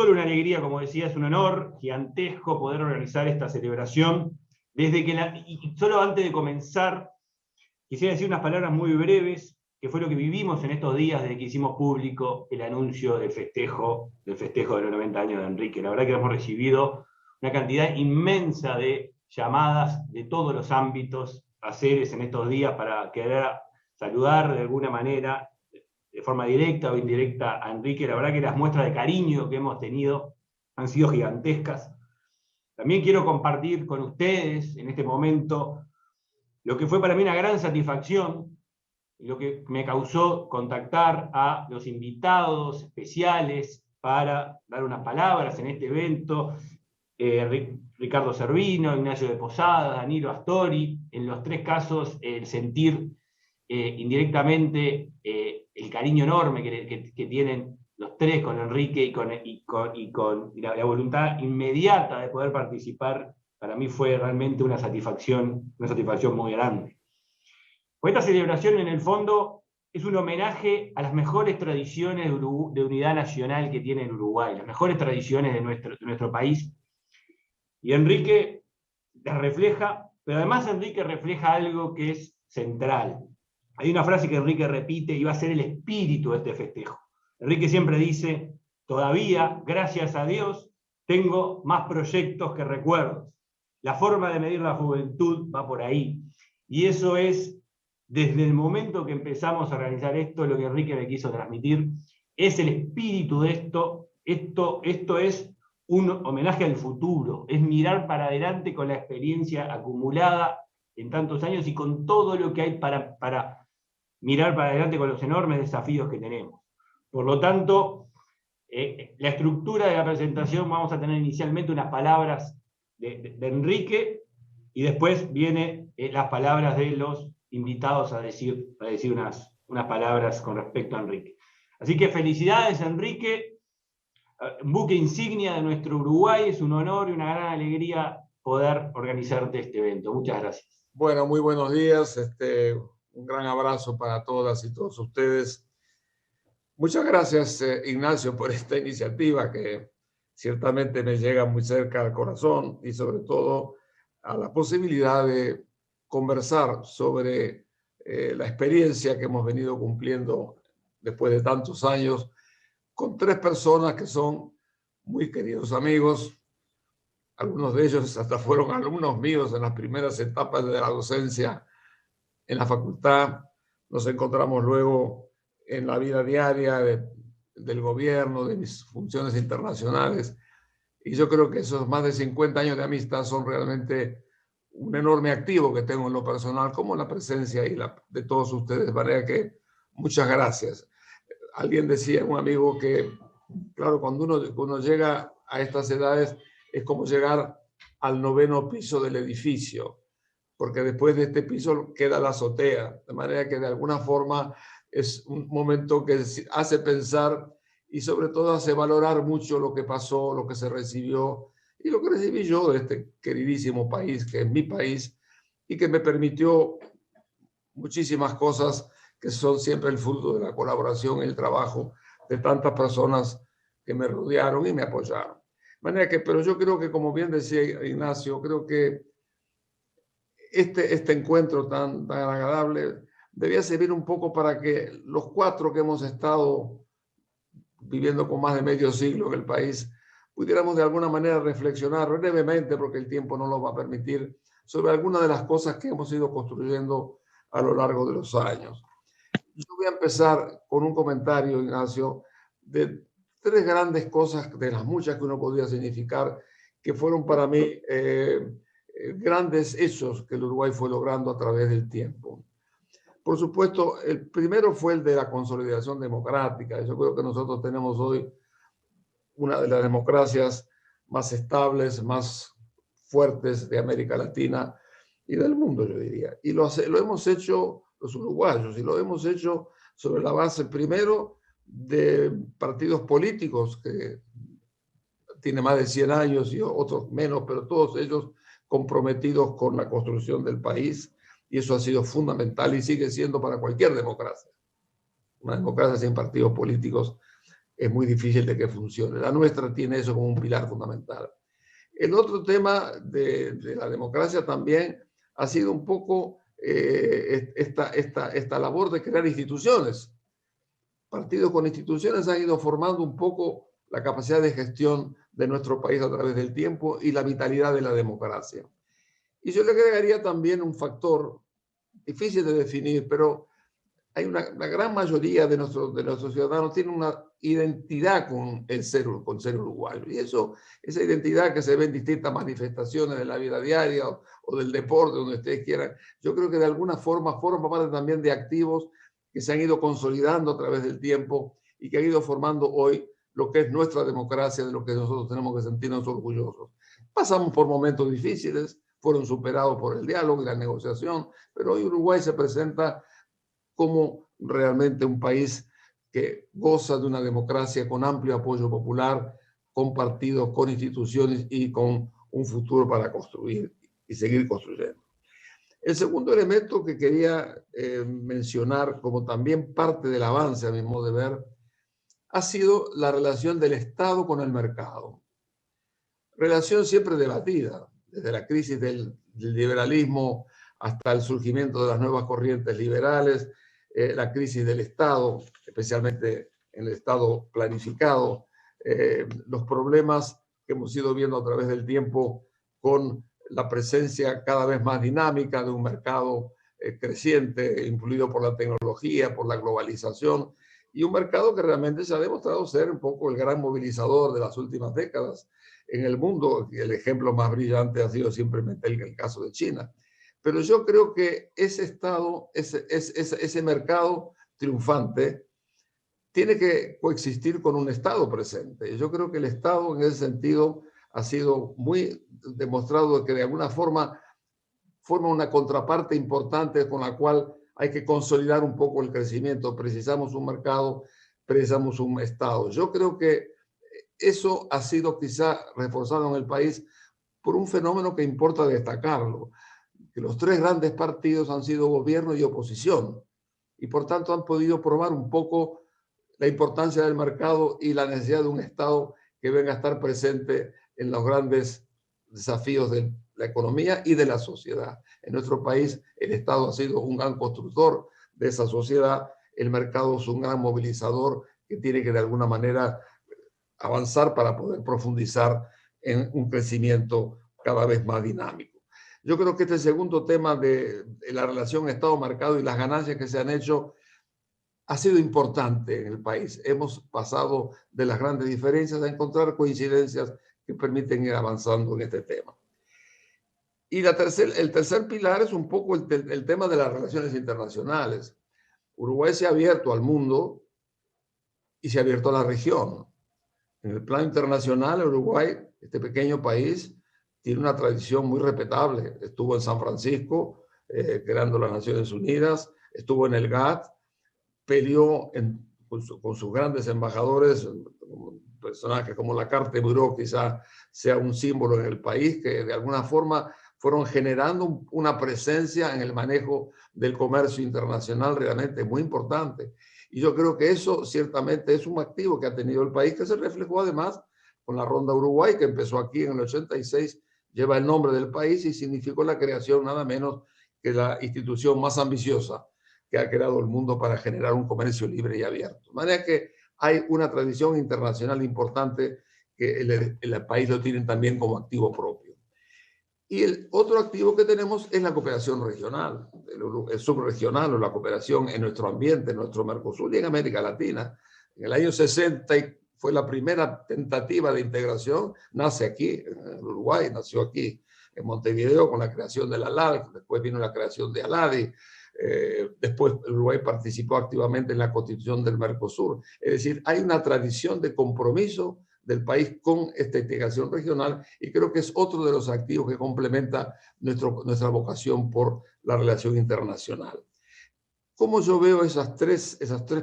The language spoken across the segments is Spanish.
solo una alegría, como decía, es un honor gigantesco poder organizar esta celebración. Y solo antes de comenzar, quisiera decir unas palabras muy breves, que fue lo que vivimos en estos días desde que hicimos público el anuncio del festejo de los 90 años de Enrique. La verdad que hemos recibido una cantidad inmensa de llamadas de todos los ámbitos a seres en estos días para querer saludar de alguna manera, de forma directa o indirecta, a Enrique. La verdad que las muestras de cariño que hemos tenido han sido gigantescas. También quiero compartir con ustedes en este momento lo que fue para mí una gran satisfacción, lo que me causó contactar a los invitados especiales para dar unas palabras en este evento, Ricardo Servino, Ignacio de Posadas, Danilo Astori, en los tres casos el sentir indirectamente el cariño enorme que tienen los tres con Enrique y la voluntad inmediata de poder participar, para mí fue realmente una satisfacción muy grande. Pues esta celebración, en el fondo, es un homenaje a las mejores tradiciones de unidad nacional que tiene el Uruguay, las mejores tradiciones de nuestro país. Y Enrique las refleja, pero además Enrique refleja algo que es central. Hay una frase que Enrique repite y va a ser el espíritu de este festejo. Enrique siempre dice: todavía, gracias a Dios, tengo más proyectos que recuerdos. La forma de medir la juventud va por ahí. Y eso es, desde el momento que empezamos a organizar esto, lo que Enrique me quiso transmitir, es el espíritu de esto. Esto es un homenaje al futuro, es mirar para adelante con la experiencia acumulada en tantos años y con todo lo que hay para mirar para adelante con los enormes desafíos que tenemos. Por lo tanto, la estructura de la presentación, vamos a tener inicialmente unas palabras de Enrique y después vienen las palabras de los invitados a decir unas palabras con respecto a Enrique. Así que felicidades, Enrique, un buque insignia de nuestro Uruguay. Es un honor y una gran alegría poder organizarte este evento. Muchas gracias. Bueno, muy buenos días. Un gran abrazo para todas y todos ustedes. Muchas gracias, Ignacio, por esta iniciativa que ciertamente me llega muy cerca al corazón y sobre todo a la posibilidad de conversar sobre la experiencia que hemos venido cumpliendo después de tantos años con tres personas que son muy queridos amigos. Algunos de ellos hasta fueron alumnos míos en las primeras etapas de la docencia en la facultad. Nos encontramos luego en la vida diaria del gobierno, de mis funciones internacionales. Y yo creo que esos más de 50 años de amistad son realmente un enorme activo que tengo en lo personal, como la presencia de todos ustedes. De manera que muchas gracias. Alguien decía, un amigo, que claro, cuando uno llega a estas edades es como llegar al 9º piso del edificio, porque después de este piso queda la azotea, de manera que de alguna forma es un momento que hace pensar y sobre todo hace valorar mucho lo que pasó, lo que se recibió y lo que recibí yo de este queridísimo país, que es mi país, y que me permitió muchísimas cosas que son siempre el fruto de la colaboración y el trabajo de tantas personas que me rodearon y me apoyaron. De manera que, pero yo creo que, como bien decía Ignacio, creo que este encuentro tan agradable debía servir un poco para que los cuatro que hemos estado viviendo con más de medio siglo en el país pudiéramos de alguna manera reflexionar brevemente, porque el tiempo no nos va a permitir, sobre algunas de las cosas que hemos ido construyendo a lo largo de los años. Yo voy a empezar con un comentario, Ignacio, de tres grandes cosas, de las muchas que uno podría significar, que fueron para mí grandes hechos que el Uruguay fue logrando a través del tiempo. Por supuesto, el primero fue el de la consolidación democrática. Yo creo que nosotros tenemos hoy una de las democracias más estables, más fuertes de América Latina y del mundo, yo diría. Y lo hemos hecho los uruguayos, y lo hemos hecho sobre la base, primero, de partidos políticos que tienen más de 100 años y otros menos, pero todos ellos comprometidos con la construcción del país, y eso ha sido fundamental y sigue siendo para cualquier democracia. Una democracia sin partidos políticos es muy difícil de que funcione. La nuestra tiene eso como un pilar fundamental. El otro tema de la democracia también ha sido un poco esta labor de crear instituciones. Partidos con instituciones han ido formando un poco la capacidad de gestión de nuestro país a través del tiempo y la vitalidad de la democracia. Y yo le agregaría también un factor difícil de definir, pero hay una gran mayoría de nuestros ciudadanos tienen una identidad con ser uruguayo. Y esa identidad que se ve en distintas manifestaciones de la vida diaria o del deporte, donde ustedes quieran, yo creo que de alguna forma forma parte también de activos que se han ido consolidando a través del tiempo y que han ido formando hoy lo que es nuestra democracia, de lo que nosotros tenemos que sentirnos orgullosos. Pasamos por momentos difíciles, fueron superados por el diálogo y la negociación, pero hoy Uruguay se presenta como realmente un país que goza de una democracia con amplio apoyo popular, con partidos, con instituciones y con un futuro para construir y seguir construyendo. El segundo elemento que quería mencionar como también parte del avance, a mi modo de ver, ha sido la relación del Estado con el mercado. Relación siempre debatida, desde la crisis del liberalismo hasta el surgimiento de las nuevas corrientes liberales, la crisis del Estado, especialmente en el Estado planificado, los problemas que hemos ido viendo a través del tiempo con la presencia cada vez más dinámica de un mercado creciente, influido por la tecnología, por la globalización, y un mercado que realmente se ha demostrado ser un poco el gran movilizador de las últimas décadas en el mundo. El ejemplo más brillante ha sido simplemente el caso de China. Pero yo creo que ese Estado, ese mercado triunfante, tiene que coexistir con un Estado presente. Yo creo que el Estado en ese sentido ha sido muy demostrado que de alguna forma forma una contraparte importante con la cual hay que consolidar un poco el crecimiento. Precisamos un mercado, precisamos un Estado. Yo creo que eso ha sido quizá reforzado en el país por un fenómeno que importa destacarlo, que los tres grandes partidos han sido gobierno y oposición, y por tanto han podido probar un poco la importancia del mercado y la necesidad de un Estado que venga a estar presente en los grandes desafíos de la economía y de la sociedad. En nuestro país el Estado ha sido un gran constructor de esa sociedad, el mercado es un gran movilizador que tiene que de alguna manera avanzar para poder profundizar en un crecimiento cada vez más dinámico. Yo creo que este segundo tema de la relación Estado-mercado y las ganancias que se han hecho ha sido importante en el país. Hemos pasado de las grandes diferencias a encontrar coincidencias que permiten ir avanzando en este tema. Y el tercer pilar es un poco el tema de las relaciones internacionales. Uruguay se ha abierto al mundo y se ha abierto a la región. En el plano internacional, Uruguay, este pequeño país, tiene una tradición muy respetable. Estuvo en San Francisco, creando las Naciones Unidas, estuvo en el GATT, peleó con sus grandes embajadores, personajes como la Carta Buró, quizá sea un símbolo en el país, que de alguna forma fueron generando una presencia en el manejo del comercio internacional realmente muy importante. Y yo creo que eso ciertamente es un activo que ha tenido el país, que se reflejó además con la Ronda Uruguay, que empezó aquí en el 86, lleva el nombre del país y significó la creación nada menos que la institución más ambiciosa que ha creado el mundo para generar un comercio libre y abierto. De manera que hay una tradición internacional importante que el país lo tiene también como activo propio. Y el otro activo que tenemos es la cooperación regional, el subregional o la cooperación en nuestro ambiente, en nuestro Mercosur y en América Latina. En el año 60 fue la primera tentativa de integración, nace aquí, en Uruguay, nació aquí, en Montevideo, con la creación de la ALAD, después vino la creación de ALADI, después Uruguay participó activamente en la constitución del Mercosur. Es decir, hay una tradición de compromiso del país con esta integración regional y creo que es otro de los activos que complementa nuestra vocación por la relación internacional. ¿Cómo yo veo esos tres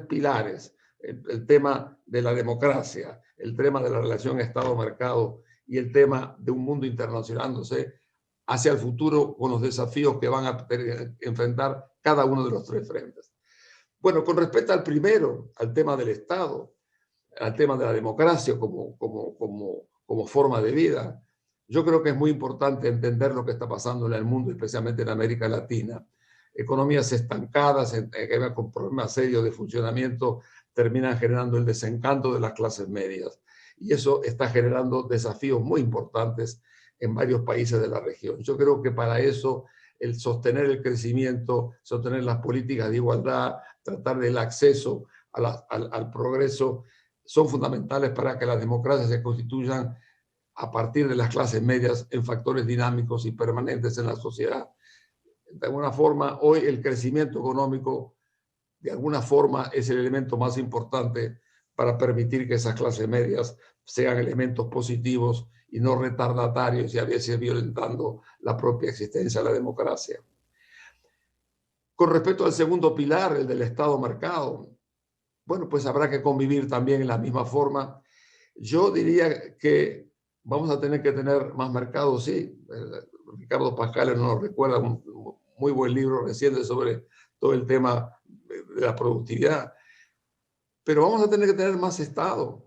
pilares? El tema de la democracia, el tema de la relación Estado-mercado y el tema de un mundo internacionalizándose hacia el futuro con los desafíos que van a enfrentar cada uno de los tres frentes. Bueno, con respecto al primero, al tema del Estado, al tema de la democracia como forma de vida. Yo creo que es muy importante entender lo que está pasando en el mundo, especialmente en América Latina. Economías estancadas, con problemas serios de funcionamiento, terminan generando el desencanto de las clases medias. Y eso está generando desafíos muy importantes en varios países de la región. Yo creo que para eso el sostener el crecimiento, sostener las políticas de igualdad, tratar del acceso al progreso, son fundamentales para que las democracias se constituyan a partir de las clases medias en factores dinámicos y permanentes en la sociedad. De alguna forma, hoy el crecimiento económico, de alguna forma, es el elemento más importante para permitir que esas clases medias sean elementos positivos y no retardatarios y a veces violentando la propia existencia de la democracia. Con respecto al segundo pilar, el del Estado marcado, bueno, pues habrá que convivir también en la misma forma. Yo diría que vamos a tener que tener más mercados, sí. Ricardo Pascal nos recuerda un muy buen libro reciente sobre todo el tema de la productividad. Pero vamos a tener que tener más Estado.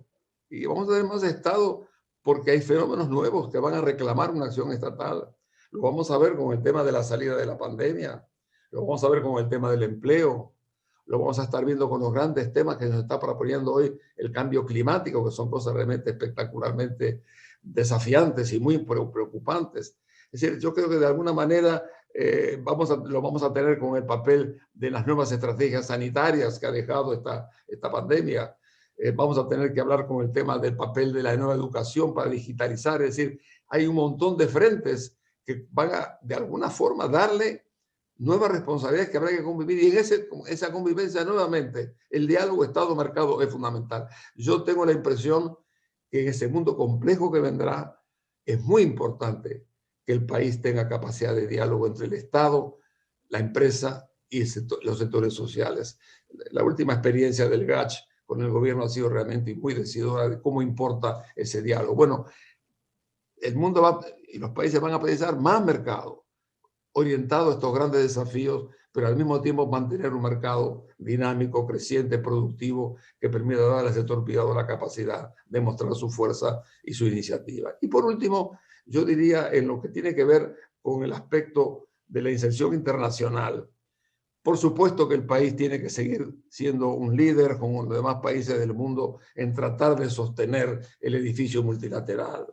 Y vamos a tener más Estado porque hay fenómenos nuevos que van a reclamar una acción estatal. Lo vamos a ver con el tema de la salida de la pandemia. Lo vamos a ver con el tema del empleo. Lo vamos a estar viendo con los grandes temas que nos está proponiendo hoy el cambio climático, que son cosas realmente espectacularmente desafiantes y muy preocupantes. Es decir, yo creo que de alguna manera lo vamos a tener con el papel de las nuevas estrategias sanitarias que ha dejado esta pandemia. Vamos a tener que hablar con el tema del papel de la nueva educación para digitalizar. Es decir, hay un montón de frentes que van a, de alguna forma, darle nuevas responsabilidades que habrá que convivir. Y en esa convivencia, nuevamente, el diálogo Estado-mercado es fundamental. Yo tengo la impresión que en ese mundo complejo que vendrá, es muy importante que el país tenga capacidad de diálogo entre el Estado, la empresa y los sectores sociales. La última experiencia del GACH con el gobierno ha sido realmente muy decidora de cómo importa ese diálogo. Bueno, el mundo y los países van a precisar más mercado orientado a estos grandes desafíos, pero al mismo tiempo mantener un mercado dinámico, creciente, productivo, que permita dar al sector privado la capacidad de mostrar su fuerza y su iniciativa. Y por último, yo diría en lo que tiene que ver con el aspecto de la inserción internacional. Por supuesto que el país tiene que seguir siendo un líder con los demás países del mundo en tratar de sostener el edificio multilateral.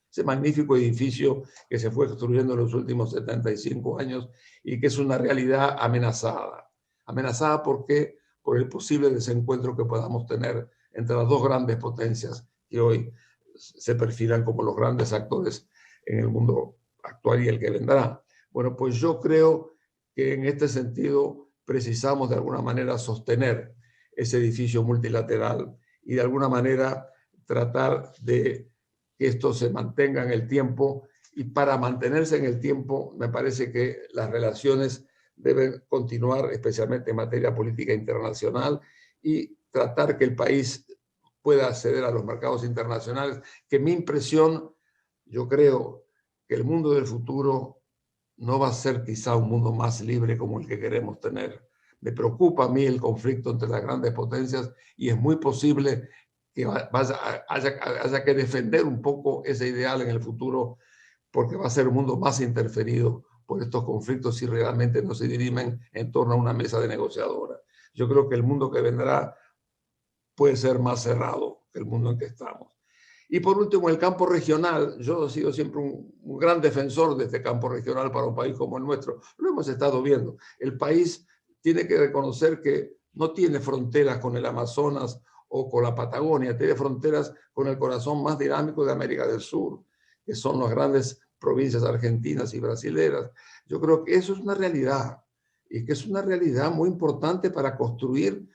Ese magnífico edificio que se fue construyendo en los últimos 75 años y que es una realidad amenazada. Amenazada por el posible desencuentro que podamos tener entre las dos grandes potencias que hoy se perfilan como los grandes actores en el mundo actual y el que vendrá. Bueno, pues yo creo que en este sentido precisamos de alguna manera sostener ese edificio multilateral y de alguna manera tratar de que esto se mantenga en el tiempo, y para mantenerse en el tiempo me parece que las relaciones deben continuar, especialmente en materia política internacional, y tratar que el país pueda acceder a los mercados internacionales, que mi impresión, yo creo que el mundo del futuro no va a ser quizá un mundo más libre como el que queremos tener. Me preocupa a mí el conflicto entre las grandes potencias y es muy posible que haya que defender un poco ese ideal en el futuro, porque va a ser un mundo más interferido por estos conflictos si realmente no se dirimen en torno a una mesa de negociadora. Yo creo que el mundo que vendrá puede ser más cerrado que el mundo en que estamos. Y por último, el campo regional. Yo he sido siempre un gran defensor de este campo regional para un país como el nuestro. Lo hemos estado viendo. El país tiene que reconocer que no tiene fronteras con el Amazonas o con la Patagonia, tiene fronteras con el corazón más dinámico de América del Sur, que son las grandes provincias argentinas y brasileras. Yo creo que eso es una realidad, y que es una realidad muy importante para construir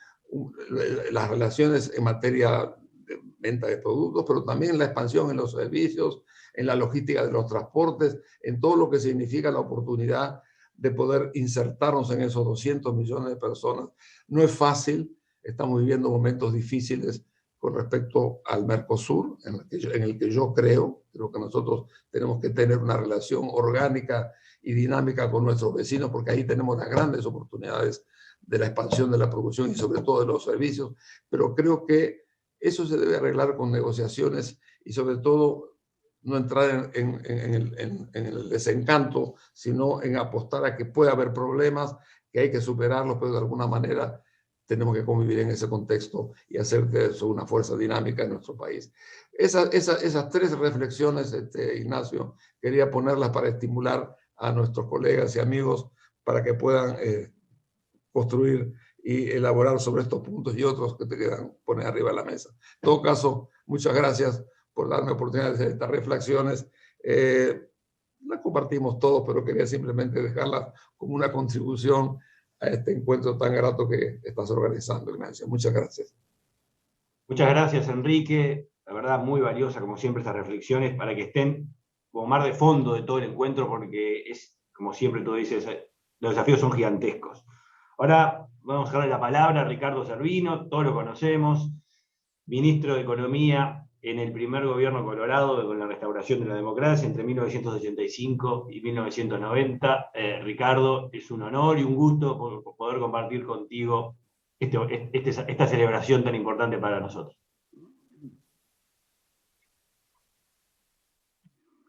las relaciones en materia de venta de productos, pero también en la expansión en los servicios, en la logística de los transportes, en todo lo que significa la oportunidad de poder insertarnos en esos 200 millones de personas. No es fácil. Estamos viviendo momentos difíciles con respecto al Mercosur, en el que yo creo que nosotros tenemos que tener una relación orgánica y dinámica con nuestros vecinos, porque ahí tenemos las grandes oportunidades de la expansión de la producción y sobre todo de los servicios. Pero creo que Eso se debe arreglar con negociaciones y sobre todo no entrar en el desencanto, sino en apostar a que puede haber problemas, que hay que superarlos, pero de alguna manera tenemos que convivir en ese contexto y hacer de eso una fuerza dinámica en nuestro país. Esas tres reflexiones, Ignacio, quería ponerlas para estimular a nuestros colegas y amigos para que puedan construir y elaborar sobre estos puntos y otros que te quedan poner arriba de la mesa. En todo caso, muchas gracias por darme oportunidad de hacer estas reflexiones. Las compartimos todos, pero quería simplemente dejarlas como una contribución a este encuentro tan grato que estás organizando, Ignacio. Muchas gracias. Muchas gracias, Enrique. La verdad, muy valiosa, como siempre, estas reflexiones para que estén como mar de fondo de todo el encuentro, porque es, como siempre tú dices, los desafíos son gigantescos. Ahora vamos a darle la palabra a Ricardo Servino, todos lo conocemos, ministro de Economía en el primer gobierno colorado con la restauración de la democracia entre 1985 y 1990. Ricardo, es un honor y un gusto poder compartir contigo esta celebración tan importante para nosotros.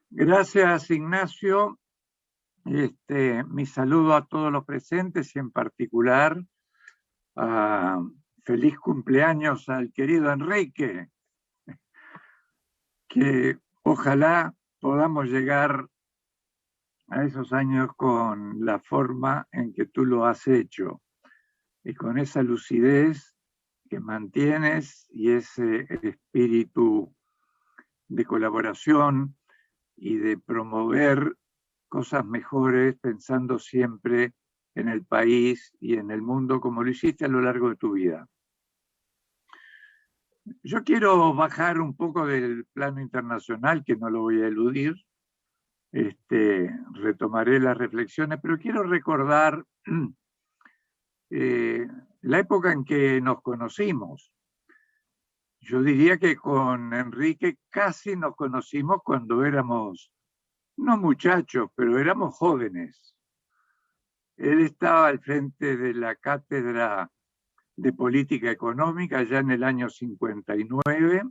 Gracias, Ignacio. Mi saludo a todos los presentes y en particular feliz cumpleaños al querido Enrique, que ojalá podamos llegar a esos años con la forma en que tú lo has hecho y con esa lucidez que mantienes y ese espíritu de colaboración y de promover cosas mejores pensando siempre en el país y en el mundo como lo hiciste a lo largo de tu vida. Yo quiero bajar un poco del plano internacional, que no lo voy a eludir, retomaré las reflexiones, pero quiero recordar la época en que nos conocimos. Yo diría que con Enrique casi nos conocimos cuando éramos, no muchachos, pero éramos jóvenes. Él estaba al frente de la cátedra de política económica ya en el año 59.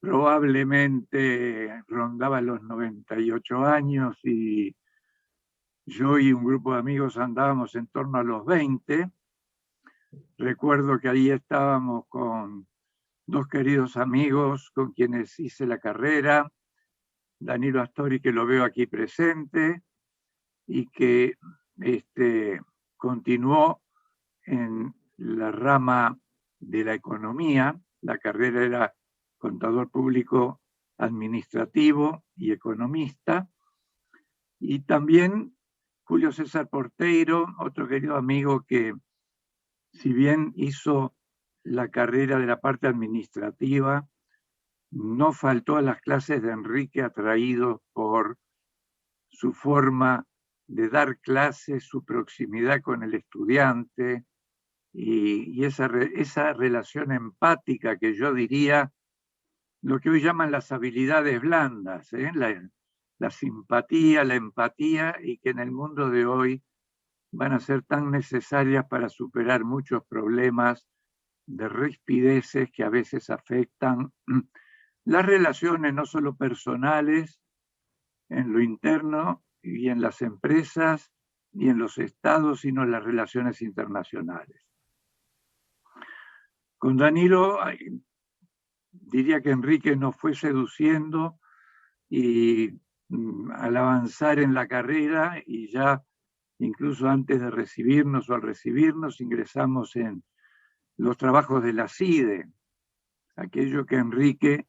Probablemente rondaba los 98 años y yo y un grupo de amigos andábamos en torno a los 20. Recuerdo que ahí estábamos con dos queridos amigos con quienes hice la carrera, Danilo Astori, que lo veo aquí presente, y que continuó en la rama de la economía. La carrera era contador público administrativo y economista. Y también Julio César Porteiro, otro querido amigo que, si bien hizo la carrera de la parte administrativa, no faltó a las clases de Enrique atraído por su forma de dar clases, su proximidad con el estudiante y esa relación empática que yo diría, lo que hoy llaman las habilidades blandas, la simpatía, la empatía, y que en el mundo de hoy van a ser tan necesarias para superar muchos problemas de rispideces que a veces afectan las relaciones no solo personales, en lo interno y en las empresas y en los estados, sino en las relaciones internacionales. Con Danilo diría que Enrique nos fue seduciendo y al avanzar en la carrera y ya incluso antes de recibirnos o al recibirnos ingresamos en los trabajos de la CIDE, aquello que Enrique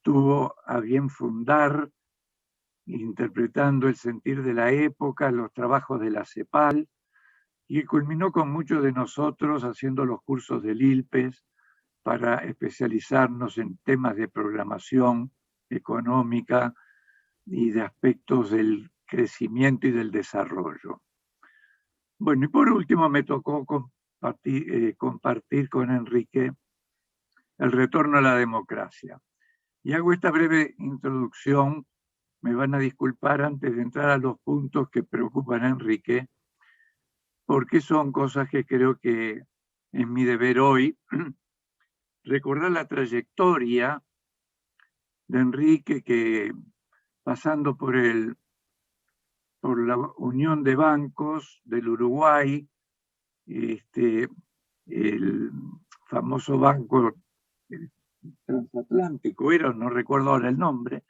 tuvo a bien fundar, interpretando el sentir de la época, los trabajos de la CEPAL, y culminó con muchos de nosotros haciendo los cursos del ILPES para especializarnos en temas de programación económica y de aspectos del crecimiento y del desarrollo. Bueno, y por último me tocó compartir con Enrique el retorno a la democracia. Y hago esta breve introducción, me van a disculpar antes de entrar a los puntos que preocupan a Enrique, porque son cosas que creo que es mi deber hoy recordar la trayectoria de Enrique, que pasando por la Unión de Bancos del Uruguay, el famoso banco transatlántico, no recuerdo ahora el nombre,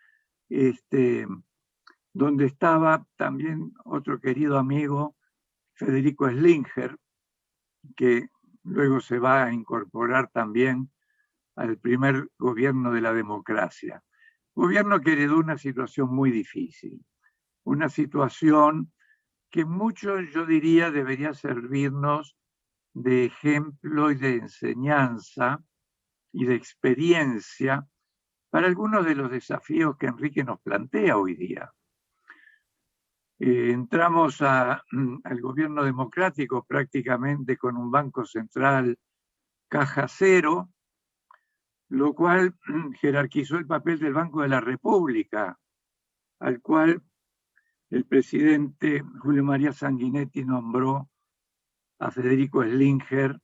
donde estaba también otro querido amigo, Federico Slinger, que luego se va a incorporar también al primer gobierno de la democracia. Gobierno que heredó una situación muy difícil, una situación que mucho, yo diría, debería servirnos de ejemplo y de enseñanza y de experiencia para algunos de los desafíos que Enrique nos plantea hoy día. Entramos al gobierno democrático prácticamente con un banco central caja cero, lo cual jerarquizó el papel del Banco de la República, al cual el presidente Julio María Sanguinetti nombró a Federico Slinger,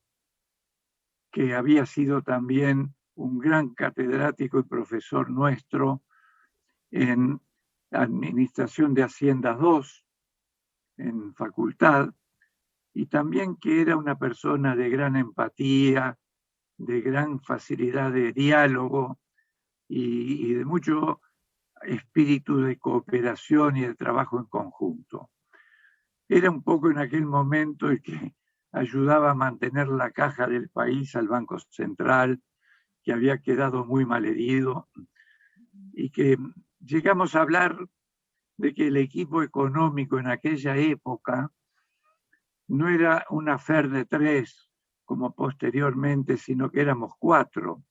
que había sido también un gran catedrático y profesor nuestro en Administración de Hacienda 2, en facultad, y también que era una persona de gran empatía, de gran facilidad de diálogo y de mucho espíritu de cooperación y de trabajo en conjunto. Era un poco en aquel momento el que ayudaba a mantener la caja del país al Banco Central, que había quedado muy malherido, y que llegamos a hablar de que el equipo económico en aquella época no era una FER de 3, como posteriormente, sino que éramos 4.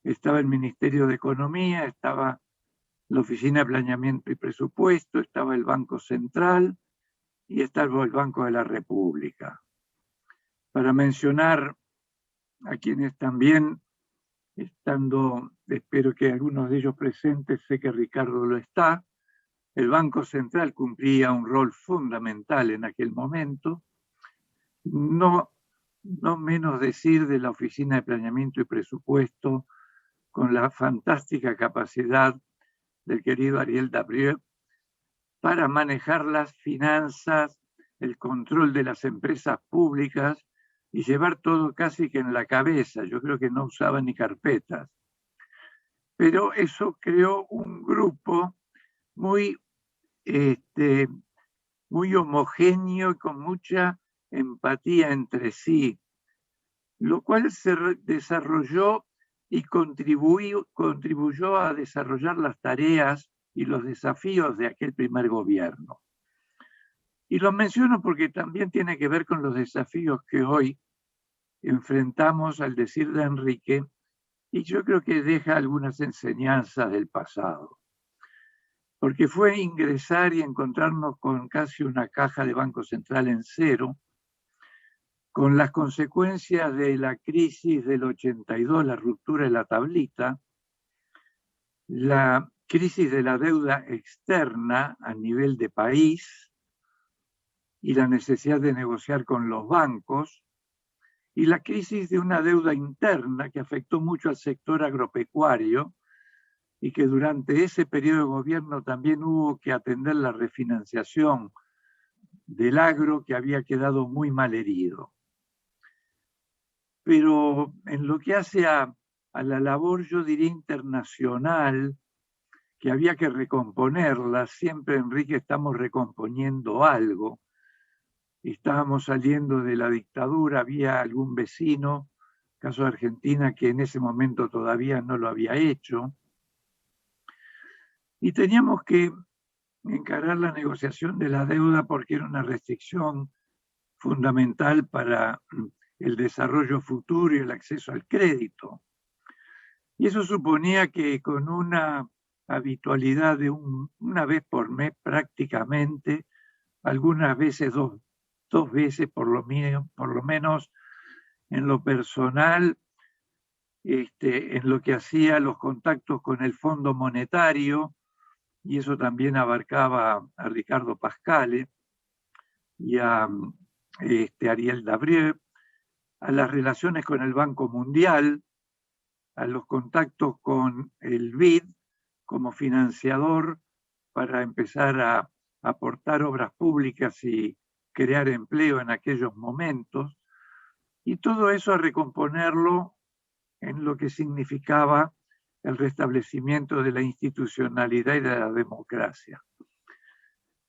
Estaba el Ministerio de Economía, estaba la Oficina de Planeamiento y Presupuesto, estaba el Banco Central y estaba el Banco de la República. Para mencionar a quienes también, estando, espero que algunos de ellos presentes, sé que Ricardo lo está, el Banco Central cumplía un rol fundamental en aquel momento, no menos decir de la Oficina de Planeamiento y Presupuesto, con la fantástica capacidad del querido Ariel Dabrieux para manejar las finanzas, el control de las empresas públicas y llevar todo casi que en la cabeza. Yo creo que no usaba ni carpetas. Pero eso creó un grupo muy, muy homogéneo y con mucha empatía entre sí, lo cual se desarrolló y contribuyó a desarrollar las tareas y los desafíos de aquel primer gobierno. Y lo menciono porque también tiene que ver con los desafíos que hoy enfrentamos al decir de Enrique, y yo creo que deja algunas enseñanzas del pasado. Porque fue ingresar y encontrarnos con casi una caja de Banco Central en cero, con las consecuencias de la crisis del 82, la ruptura de la tablita, la crisis de la deuda externa a nivel de país y la necesidad de negociar con los bancos, y la crisis de una deuda interna que afectó mucho al sector agropecuario y que durante ese periodo de gobierno también hubo que atender la refinanciación del agro, que había quedado muy mal herido. Pero en lo que hace a la labor, yo diría, internacional, que había que recomponerla, siempre, Enrique, estamos recomponiendo algo. Estábamos saliendo de la dictadura, había algún vecino, caso de Argentina, que en ese momento todavía no lo había hecho. Y teníamos que encarar la negociación de la deuda porque era una restricción fundamental para el desarrollo futuro y el acceso al crédito. Y eso suponía que con una habitualidad de una vez por mes prácticamente, algunas veces dos veces por lo menos en lo personal, en lo que hacía los contactos con el Fondo Monetario, y eso también abarcaba a Ricardo Pascale y a Ariel Dabrieux, a las relaciones con el Banco Mundial, a los contactos con el BID como financiador para empezar a aportar obras públicas y crear empleo en aquellos momentos, y todo eso a recomponerlo en lo que significaba el restablecimiento de la institucionalidad y de la democracia.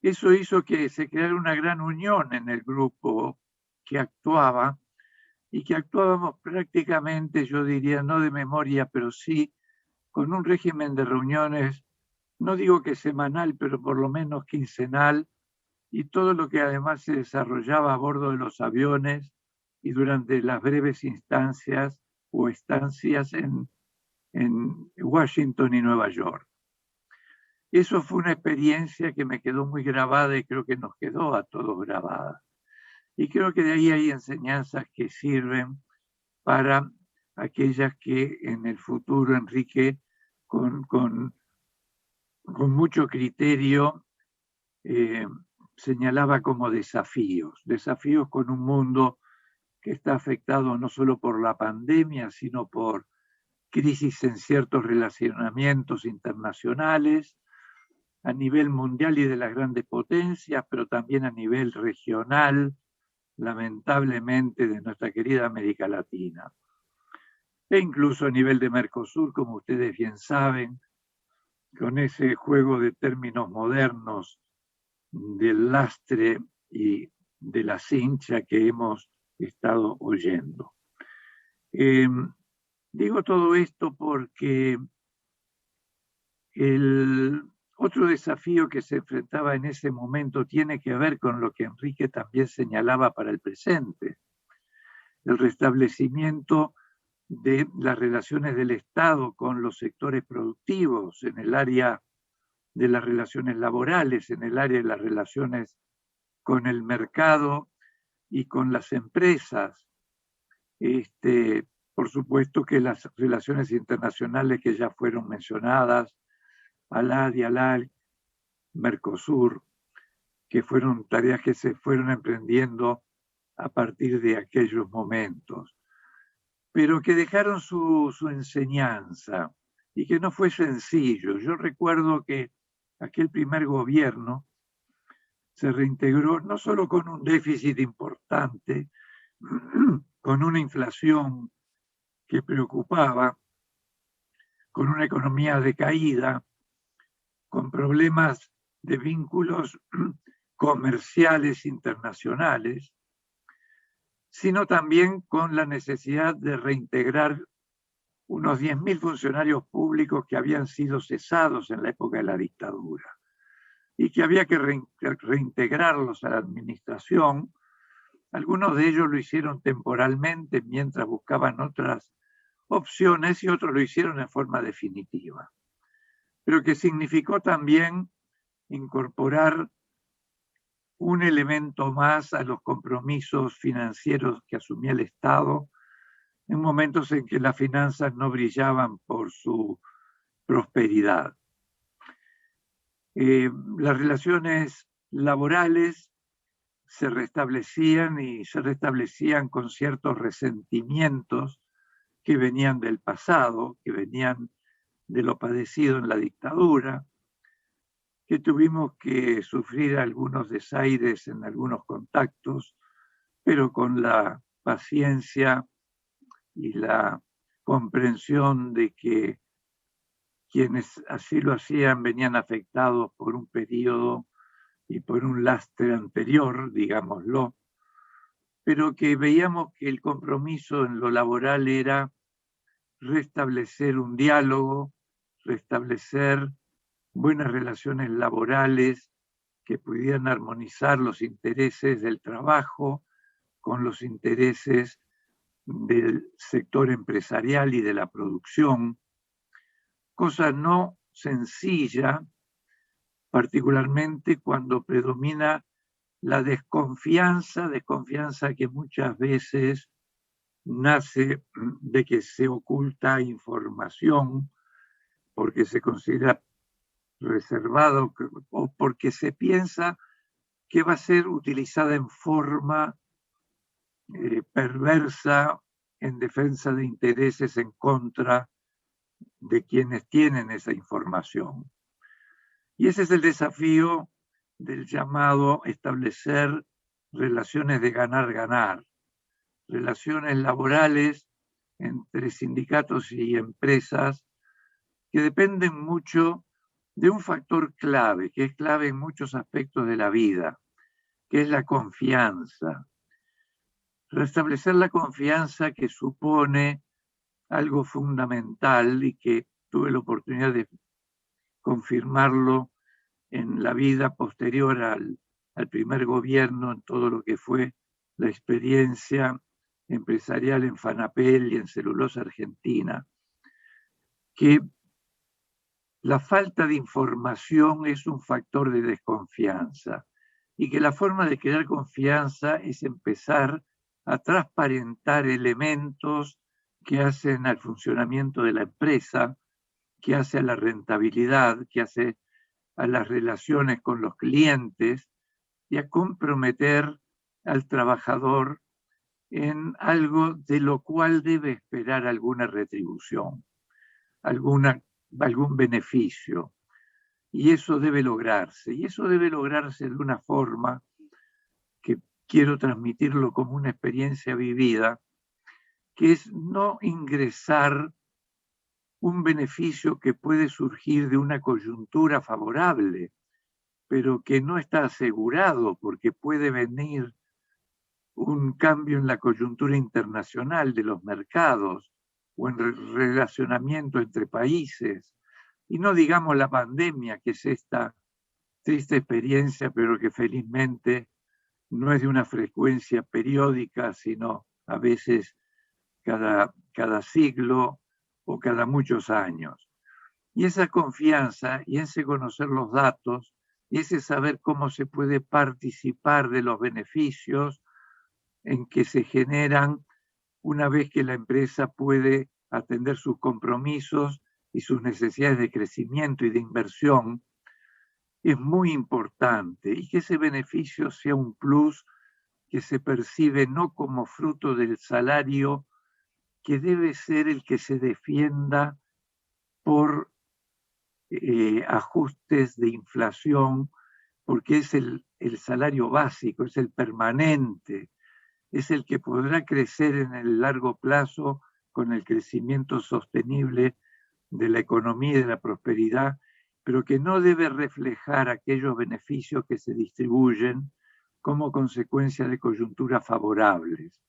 Eso hizo que se creara una gran unión en el grupo que actuaba, y que actuábamos prácticamente, yo diría, no de memoria, pero sí con un régimen de reuniones, no digo que semanal, pero por lo menos quincenal, y todo lo que además se desarrollaba a bordo de los aviones y durante las breves instancias o estancias en Washington y Nueva York. Eso fue una experiencia que me quedó muy grabada y creo que nos quedó a todos grabada. Y creo que de ahí hay enseñanzas que sirven para aquellas que en el futuro Enrique, con mucho criterio, señalaba como desafíos con un mundo que está afectado no solo por la pandemia, sino por crisis en ciertos relacionamientos internacionales, a nivel mundial y de las grandes potencias, pero también a nivel regional, lamentablemente, de nuestra querida América Latina. E incluso a nivel de Mercosur, como ustedes bien saben, con ese juego de términos modernos del lastre y de la cincha que hemos estado oyendo. Digo todo esto porque el otro desafío que se enfrentaba en ese momento tiene que ver con lo que Enrique también señalaba para el presente, el restablecimiento de las relaciones del Estado con los sectores productivos en el área de las relaciones laborales, en el área de las relaciones con el mercado y con las empresas. Por supuesto que las relaciones internacionales que ya fueron mencionadas, ALAD y ALAC, Mercosur, que fueron tareas que se fueron emprendiendo a partir de aquellos momentos, pero que dejaron su enseñanza y que no fue sencillo. Yo recuerdo que aquel primer gobierno se reintegró no solo con un déficit importante, con una inflación que preocupaba, con una economía decaída, con problemas de vínculos comerciales internacionales, sino también con la necesidad de reintegrar unos 10.000 funcionarios públicos que habían sido cesados en la época de la dictadura y que había que reintegrarlos a la administración. Algunos de ellos lo hicieron temporalmente mientras buscaban otras opciones y otros lo hicieron en forma definitiva, pero que significó también incorporar un elemento más a los compromisos financieros que asumía el Estado en momentos en que las finanzas no brillaban por su prosperidad. Las relaciones laborales se restablecían y se restablecían con ciertos resentimientos que venían del pasado, que venían de lo padecido en la dictadura, que tuvimos que sufrir algunos desaires en algunos contactos, pero con la paciencia y la comprensión de que quienes así lo hacían venían afectados por un periodo y por un lastre anterior, digámoslo, pero que veíamos que el compromiso en lo laboral era restablecer un diálogo, restablecer buenas relaciones laborales que pudieran armonizar los intereses del trabajo con los intereses del sector empresarial y de la producción, cosa no sencilla, particularmente cuando predomina la desconfianza que muchas veces nace de que se oculta información porque se considera reservado o porque se piensa que va a ser utilizada en forma perversa en defensa de intereses en contra de quienes tienen esa información. Y ese es el desafío del llamado establecer relaciones de ganar-ganar, relaciones laborales entre sindicatos y empresas que dependen mucho de un factor clave, que es clave en muchos aspectos de la vida, que es la confianza. Restablecer la confianza, que supone algo fundamental y que tuve la oportunidad de confirmarlo en la vida posterior al primer gobierno, en todo lo que fue la experiencia empresarial en Fanapel y en Celulosa Argentina, que la falta de información es un factor de desconfianza y que la forma de crear confianza es empezar a transparentar elementos que hacen al funcionamiento de la empresa, que hace a la rentabilidad, que hace a las relaciones con los clientes y a comprometer al trabajador en algo de lo cual debe esperar alguna retribución, algún beneficio. Y eso debe lograrse. Y eso debe lograrse de una forma que quiero transmitirlo como una experiencia vivida, que es no ingresar un beneficio que puede surgir de una coyuntura favorable, pero que no está asegurado porque puede venir un cambio en la coyuntura internacional de los mercados o en el relacionamiento entre países. Y no digamos la pandemia, que es esta triste experiencia, pero que felizmente no es de una frecuencia periódica, sino a veces cada siglo o cada muchos años. Y esa confianza y ese conocer los datos y ese saber cómo se puede participar de los beneficios en que se generan una vez que la empresa puede atender sus compromisos y sus necesidades de crecimiento y de inversión, es muy importante, y que ese beneficio sea un plus que se percibe no como fruto del salario, que debe ser el que se defienda por ajustes de inflación, porque es el salario básico, es el permanente, es el que podrá crecer en el largo plazo con el crecimiento sostenible de la economía y de la prosperidad, pero que no debe reflejar aquellos beneficios que se distribuyen como consecuencia de coyunturas favorables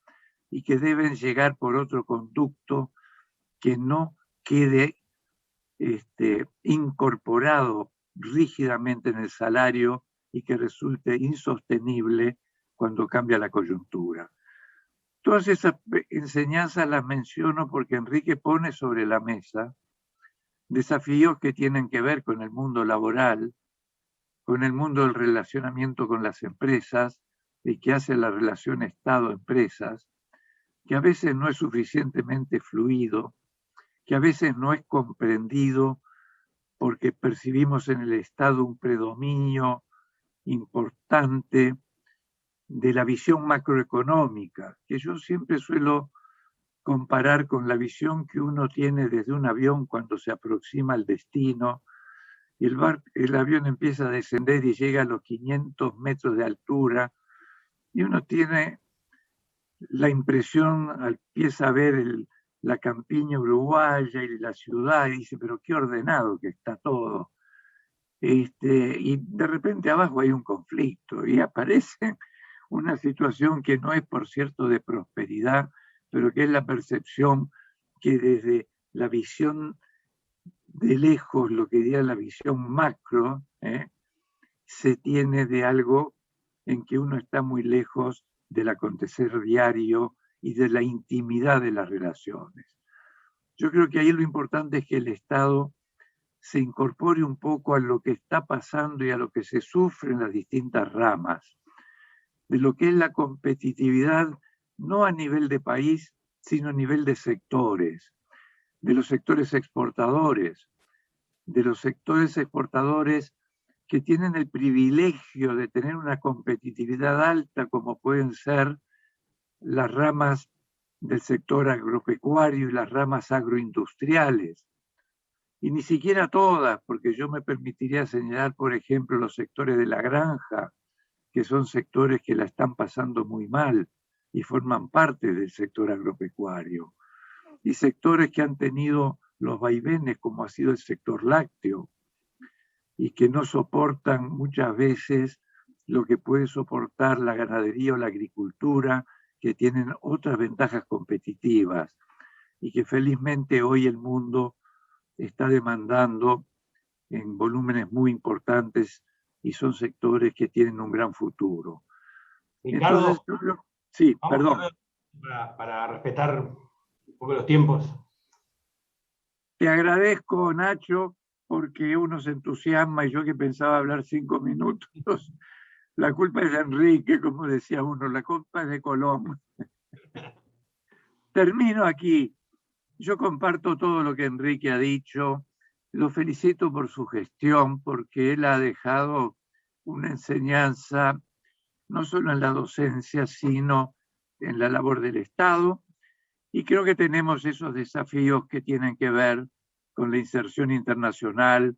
y que deben llegar por otro conducto que no quede incorporado rígidamente en el salario y que resulte insostenible cuando cambia la coyuntura. Todas esas enseñanzas las menciono porque Enrique pone sobre la mesa desafíos que tienen que ver con el mundo laboral, con el mundo del relacionamiento con las empresas y que hace la relación Estado-empresas, que a veces no es suficientemente fluido, que a veces no es comprendido porque percibimos en el Estado un predominio importante de la visión macroeconómica, que yo siempre suelo comparar con la visión que uno tiene desde un avión cuando se aproxima al destino y el avión empieza a descender y llega a los 500 metros de altura y uno tiene la impresión, empieza a ver la campiña uruguaya y la ciudad y dice, pero qué ordenado que está todo. Y de repente abajo hay un conflicto y aparece una situación que no es, por cierto, de prosperidad, pero que es la percepción que desde la visión de lejos, lo que diría la visión macro, se tiene de algo en que uno está muy lejos del acontecer diario y de la intimidad de las relaciones. Yo creo que ahí lo importante es que el Estado se incorpore un poco a lo que está pasando y a lo que se sufre en las distintas ramas, de lo que es la competitividad, no a nivel de país, sino a nivel de sectores, de los sectores exportadores, que tienen el privilegio de tener una competitividad alta, como pueden ser las ramas del sector agropecuario y las ramas agroindustriales. Y ni siquiera todas, porque yo me permitiría señalar, por ejemplo, los sectores de la granja, que son sectores que la están pasando muy mal y forman parte del sector agropecuario. Y sectores que han tenido los vaivenes, como ha sido el sector lácteo, y que no soportan muchas veces lo que puede soportar la ganadería o la agricultura, que tienen otras ventajas competitivas y que felizmente hoy el mundo está demandando en volúmenes muy importantes y son sectores que tienen un gran futuro. Ricardo, entonces, sí, perdón. Para respetar un poco los tiempos. Te agradezco, Nacho, porque uno se entusiasma y yo que pensaba hablar 5 minutos. La culpa es de Enrique, como decía uno, la culpa es de Colón. Termino aquí. Yo comparto todo lo que Enrique ha dicho. Lo felicito por su gestión, porque él ha dejado una enseñanza no solo en la docencia, sino en la labor del Estado. Y creo que tenemos esos desafíos que tienen que ver con la inserción internacional,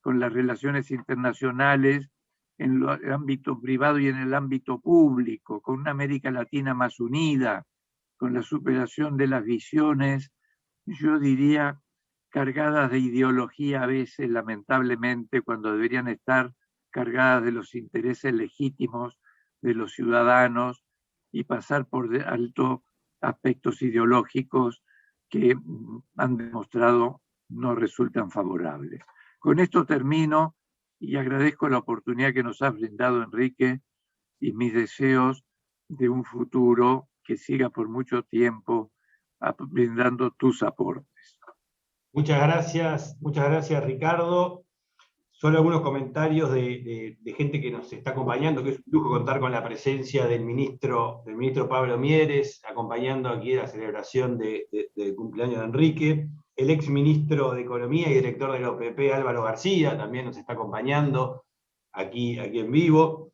con las relaciones internacionales en el ámbito privado y en el ámbito público, con una América Latina más unida, con la superación de las visiones, yo diría, cargadas de ideología a veces, lamentablemente, cuando deberían estar cargadas de los intereses legítimos de los ciudadanos y pasar por alto aspectos ideológicos que han demostrado no resultan favorables. Con esto termino y agradezco la oportunidad que nos has brindado, Enrique, y mis deseos de un futuro que siga por mucho tiempo brindando tus aportes. Muchas gracias Ricardo. Solo algunos comentarios de gente que nos está acompañando, que es un lujo contar con la presencia del ministro Pablo Mieres, acompañando aquí la celebración del cumpleaños de Enrique. El ex ministro de Economía y director de la OPP, Álvaro García, también nos está acompañando aquí en vivo.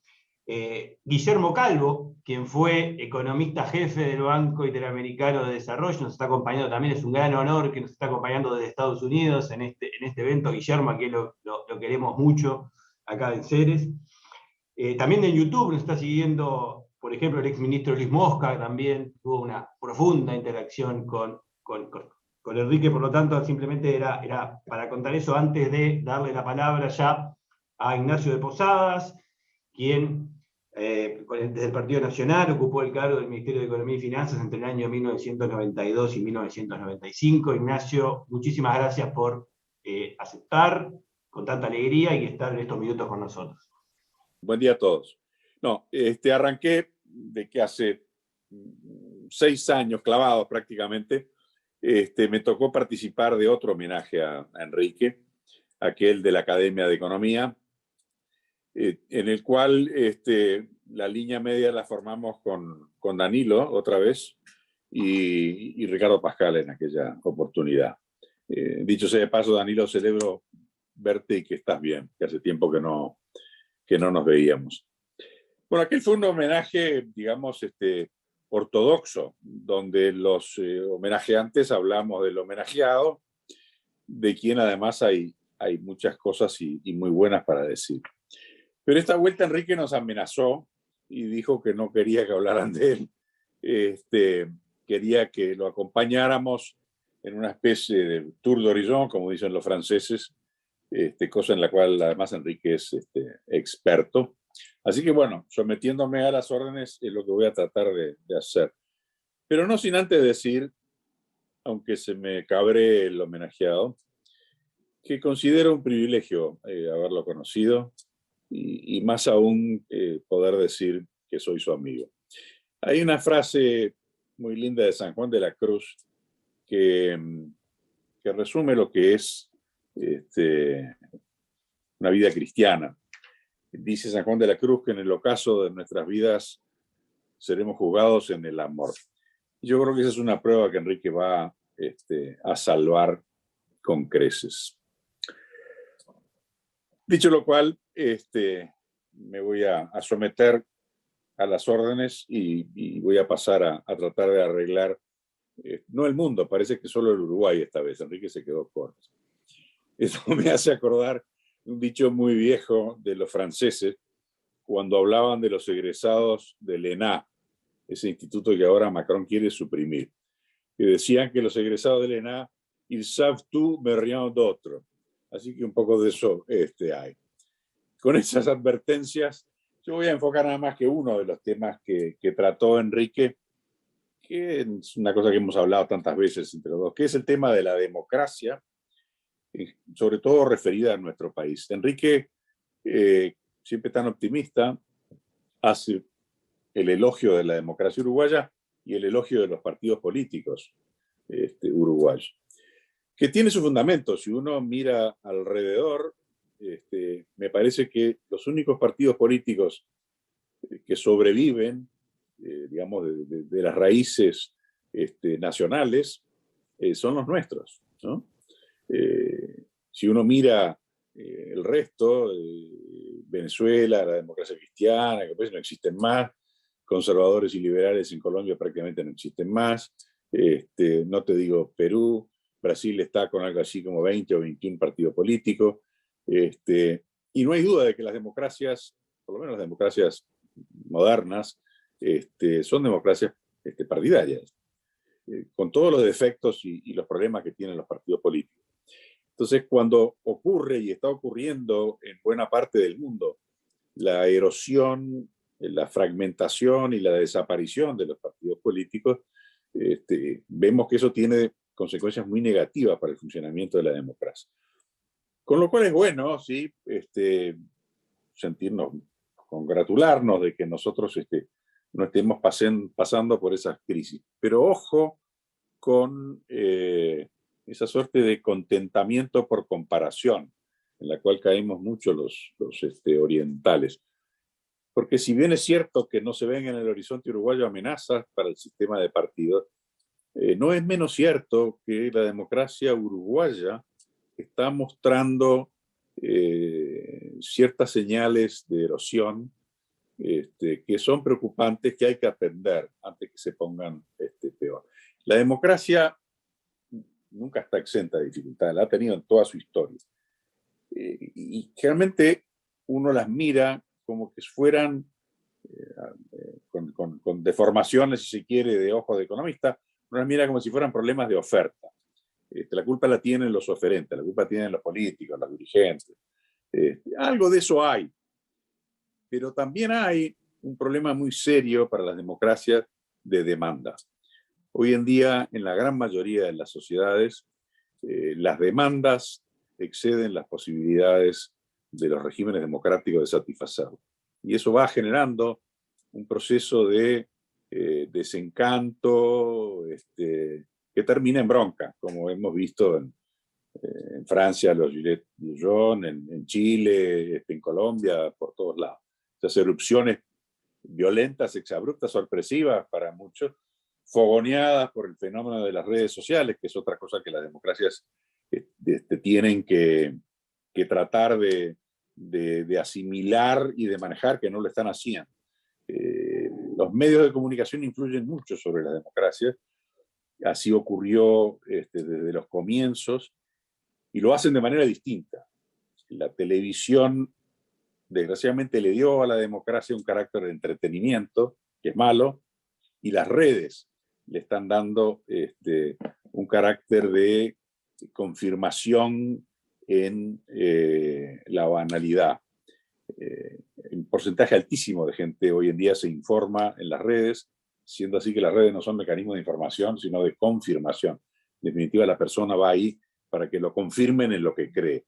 Guillermo Calvo, quien fue economista jefe del Banco Interamericano de Desarrollo, nos está acompañando también. Es un gran honor que nos está acompañando desde Estados Unidos en este evento. Guillermo, aquí lo queremos mucho acá en Ceres. También en YouTube nos está siguiendo, por ejemplo, el exministro Luis Mosca, también tuvo una profunda interacción con Enrique. Por lo tanto, simplemente era para contar eso antes de darle la palabra ya a Ignacio de Posadas, quien desde el Partido Nacional ocupó el cargo del Ministerio de Economía y Finanzas entre el año 1992 y 1995. Ignacio, muchísimas gracias por aceptar con tanta alegría y estar en estos minutos con nosotros. Buen día a todos. Arranqué de que hace 6 años clavados prácticamente, me tocó participar de otro homenaje a Enrique, aquel de la Academia de Economía, en el cual la línea media la formamos con Danilo otra vez y Ricardo Pascal en aquella oportunidad. Dicho sea de paso, Danilo, celebro verte y que estás bien, que hace tiempo que no nos veíamos. Bueno, aquel fue un homenaje, digamos, ortodoxo, donde los homenajeantes hablamos del homenajeado, de quien además hay muchas cosas y muy buenas para decir. Pero esta vuelta Enrique nos amenazó y dijo que no quería que hablaran de él. Quería que lo acompañáramos en una especie de tour d'horizon, como dicen los franceses, cosa en la cual además Enrique es experto. Así que bueno, sometiéndome a las órdenes es lo que voy a tratar de hacer. Pero no sin antes decir, aunque se me cabre el homenajeado, que considero un privilegio haberlo conocido y más aún poder decir que soy su amigo. Hay una frase muy linda de San Juan de la Cruz que resume lo que es una vida cristiana. Dice San Juan de la Cruz que en el ocaso de nuestras vidas seremos juzgados en el amor. Yo creo que esa es una prueba que Enrique va a salvar con creces. Dicho lo cual, me voy a someter a las órdenes y voy a pasar a tratar de arreglar, no el mundo, parece que solo el Uruguay esta vez. Enrique se quedó corto. Eso me hace acordar un dicho muy viejo de los franceses cuando hablaban de los egresados del ENA, ese instituto que ahora Macron quiere suprimir, que decían que los egresados del ENA, ils savent tout, mais rien d'autre. Así que un poco de eso hay. Con esas advertencias, yo voy a enfocar nada más que uno de los temas que trató Enrique, que es una cosa que hemos hablado tantas veces entre los dos, que es el tema de la democracia, sobre todo referida a nuestro país. Enrique, siempre tan optimista, hace el elogio de la democracia uruguaya y el elogio de los partidos políticos uruguayos, que tiene su fundamento. Si uno mira alrededor, me parece que los únicos partidos políticos que sobreviven, digamos, de las raíces nacionales, son los nuestros, ¿no? Si uno mira el resto, Venezuela, la democracia cristiana, que pues no existen más, conservadores y liberales en Colombia prácticamente no existen más, no te digo Perú, Brasil está con algo así como 20 o 21 partidos políticos, y no hay duda de que las democracias, por lo menos las democracias modernas, son democracias partidarias, con todos los defectos y los problemas que tienen los partidos políticos. Entonces, cuando ocurre, y está ocurriendo en buena parte del mundo, la erosión, la fragmentación y la desaparición de los partidos políticos, vemos que eso tiene consecuencias muy negativas para el funcionamiento de la democracia. Con lo cual es bueno, sí, sentirnos, congratularnos de que nosotros no estemos pasando por esas crisis. Pero ojo con esa suerte de contentamiento por comparación, en la cual caemos mucho los orientales. Porque si bien es cierto que no se ven en el horizonte uruguayo amenazas para el sistema de partidos, no es menos cierto que la democracia uruguaya está mostrando ciertas señales de erosión que son preocupantes, que hay que atender antes que se pongan peor. La democracia nunca está exenta de dificultades, la ha tenido en toda su historia. Y generalmente uno las mira como que fueran con deformaciones, si se quiere, de ojos de economista, uno las mira como si fueran problemas de oferta. La culpa la tienen los oferentes, la culpa tienen los políticos, los dirigentes. Algo de eso hay. Pero también hay un problema muy serio para las democracias de demanda. Hoy en día, en la gran mayoría de las sociedades, las demandas exceden las posibilidades de los regímenes democráticos de satisfacerlo. Y eso va generando un proceso de desencanto que termina en bronca, como hemos visto en Francia, los Gilets Jaunes, en Chile, en Colombia, por todos lados. Esas erupciones violentas, exabruptas, sorpresivas para muchos, fogoneadas por el fenómeno de las redes sociales, que es otra cosa que las democracias tienen que tratar de asimilar y de manejar, que no lo están haciendo. Los medios de comunicación influyen mucho sobre la democracia, así ocurrió desde los comienzos, y lo hacen de manera distinta. La televisión, desgraciadamente, le dio a la democracia un carácter de entretenimiento, que es malo, y las redes le están dando un carácter de confirmación en la banalidad. Un porcentaje altísimo de gente hoy en día se informa en las redes, siendo así que las redes no son mecanismos de información, sino de confirmación. En definitiva, la persona va ahí para que lo confirmen en lo que cree.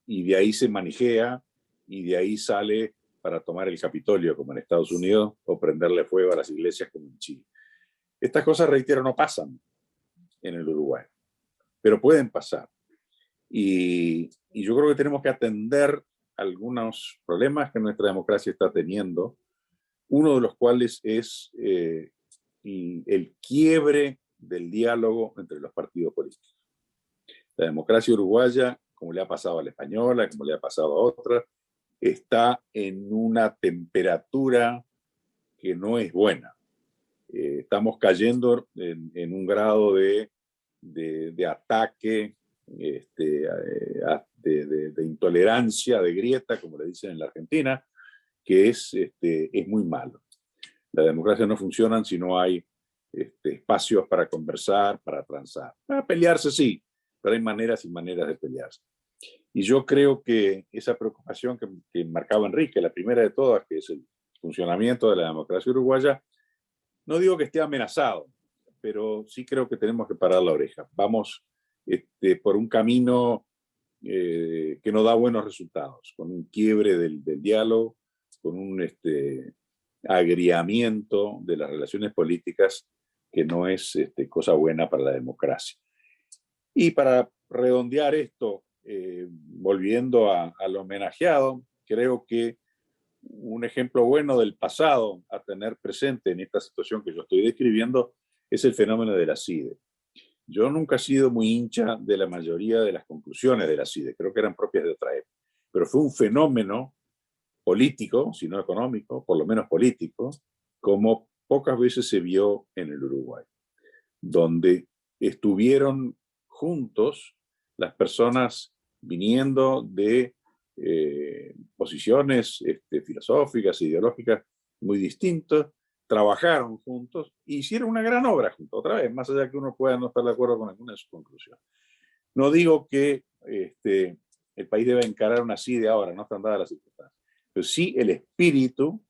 Y de ahí se manijea, y de ahí sale para tomar el Capitolio, como en Estados Unidos, o prenderle fuego a las iglesias, como en Chile. Estas cosas, reitero, no pasan en el Uruguay, pero pueden pasar. Y yo creo que tenemos que atender algunos problemas que nuestra democracia está teniendo, uno de los cuales es el quiebre del diálogo entre los partidos políticos. La democracia uruguaya, como le ha pasado a la española, como le ha pasado a otras, está en una temperatura que no es buena. Estamos cayendo en un grado de ataque, de intolerancia, de grieta, como le dicen en la Argentina, que es muy malo. La democracia no funciona si no hay espacios para conversar, para transar. Para pelearse sí, pero hay maneras y maneras de pelearse. Y yo creo que esa preocupación que marcaba Enrique, la primera de todas, que es el funcionamiento de la democracia uruguaya, no digo que esté amenazado, pero sí creo que tenemos que parar la oreja. Vamos por un camino que no da buenos resultados, con un quiebre del diálogo, con un agriamiento de las relaciones políticas que no es cosa buena para la democracia. Y para redondear esto, volviendo al homenajeado, creo que un ejemplo bueno del pasado a tener presente en esta situación que yo estoy describiendo es el fenómeno de la CIDE. Yo nunca he sido muy hincha de la mayoría de las conclusiones de la CIDE, creo que eran propias de otra época, pero fue un fenómeno político, si no económico, por lo menos político, como pocas veces se vio en el Uruguay, donde estuvieron juntos las personas viniendo de posiciones filosóficas, ideológicas muy distintas, trabajaron juntos e hicieron una gran obra juntos, otra vez, más allá que uno pueda no estar de acuerdo con alguna de sus conclusiones. No digo que el país deba encarar una CIDE ahora, no están dadas las circunstancias, pero sí el espíritu